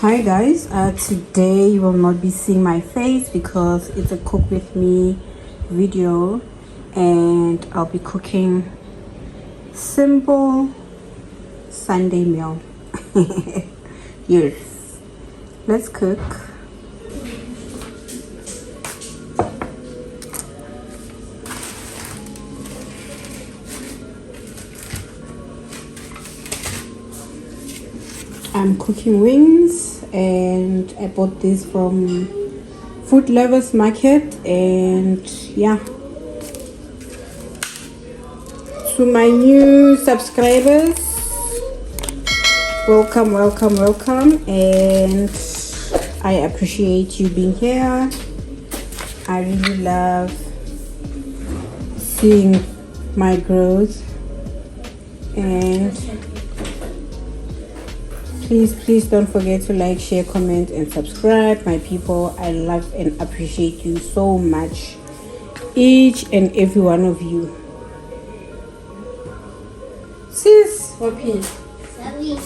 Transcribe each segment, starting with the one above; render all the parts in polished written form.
Hi guys, today you will not be seeing my face because it's a cook with me video and I'll be cooking simple Sunday meal. Yes, let's cook. I'm cooking wings and I bought this from Food Lovers Market. And yeah, to my new subscribers, welcome, and I appreciate you being here. I really love seeing my growth, and please don't forget to like, share, comment and subscribe, my people. I love and appreciate you so much, each and every one of you. Sis, what is? Sorry.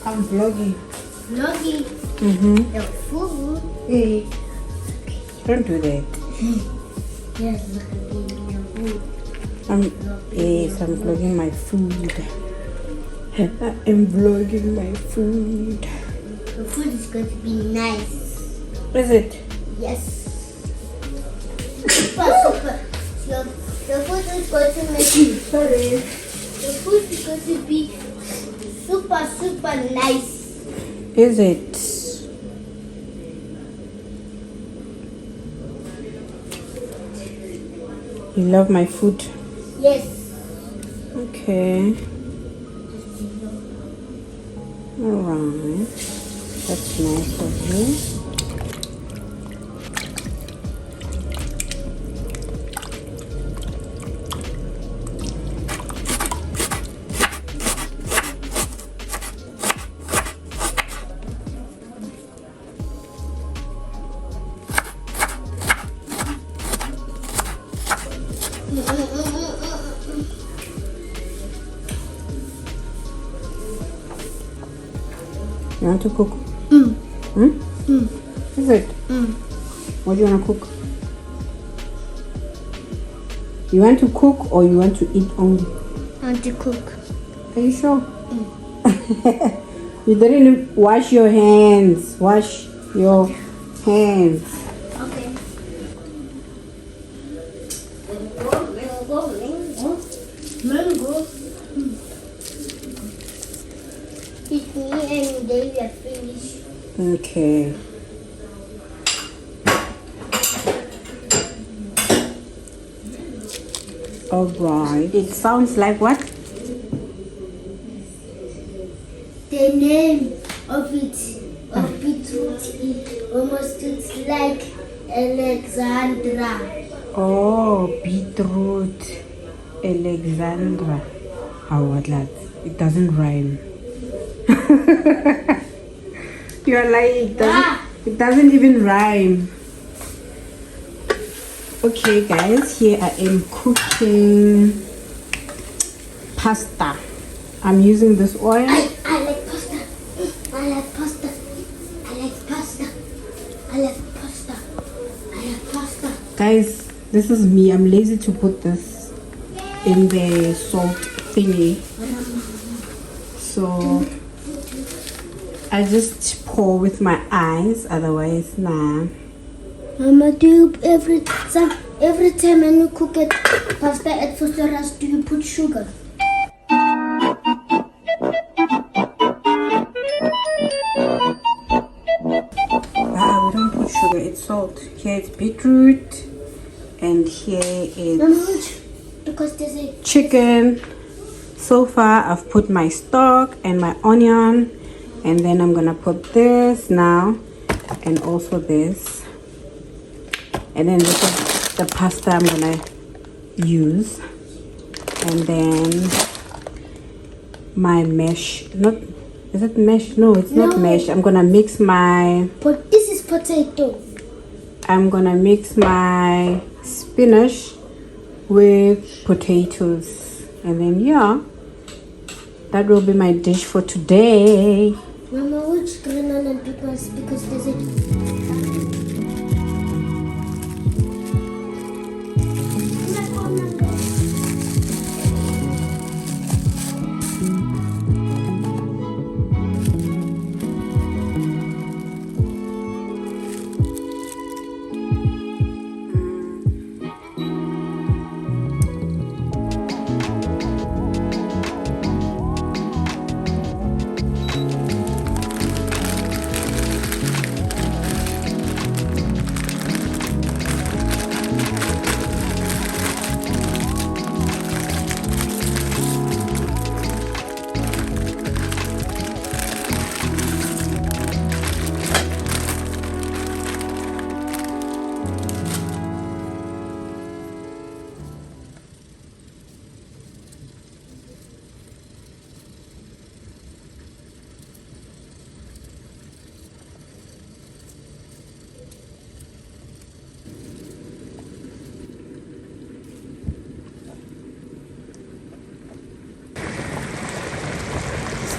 I'm vlogging. The food. Hey, don't do that. Yes, look at the food. I'm vlogging my food. I'm vlogging my food. The food is going to be nice. Is it? Yes. Super. The food is going to make Sorry. the food is going to be super nice. Is it? You love my food? Yes. Okay. Alright. That's nice of you. You want to cook? Is it? What do you want to cook? You want to cook or you want to eat only? I want to cook. Are you sure? You didn't even wash your hands. Wash your hands. Okay. Mango. It's me and Davey are finished. Okay. Alright. It sounds like what? The name of beetroot is almost looks like Alexandra. Oh, beetroot. Alexandra. How what that? It doesn't rhyme. You're like, it doesn't even rhyme. Okay guys, here I am cooking pasta. I'm using this oil. I like pasta. I like pasta. I like pasta. I like pasta. I like pasta. Guys, this is me. I'm lazy to put this in the salt thingy. So I just pour with my eyes, otherwise nah. Mama, do you every time when you cook it pasta at first rice, do you put sugar? We don't put sugar, it's salt. Here it's beetroot and here it's Because there's a chicken. So far I've put my stock and my onion, and then I'm gonna put this now and also this, and then this is the pasta I'm gonna use, and then my mesh. Is it mesh? No, it's not mesh. I'm gonna mix my But this is potato. I'm gonna mix my spinach with potatoes, and then yeah, that will be my dish for today. Mama, which green onion pickles? Because there's a...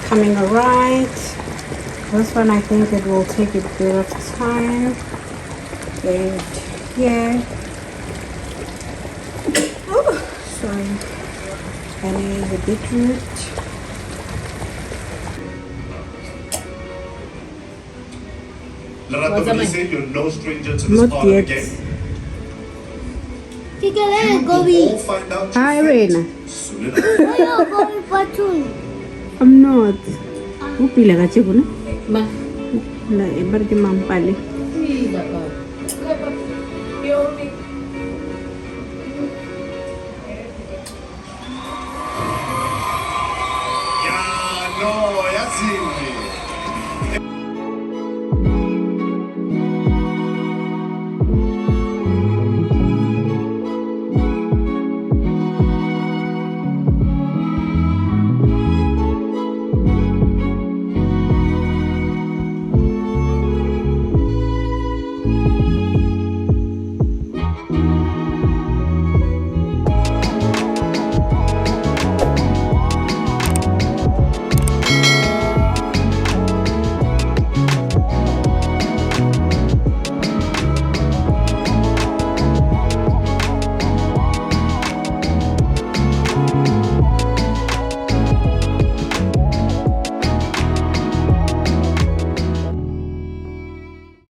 Coming alright. This one I think it will take a bit of time. And here. Oh, sorry. I need the beetroot. Larato, will you say you're no stranger to this Not part of the yet. game? Tika, where you We'll going? all find out Hi, your fate Reina. soon enough. Where you going, Patun? I'm not. Upila ka chikuna? Ma, La ibar ki mampali.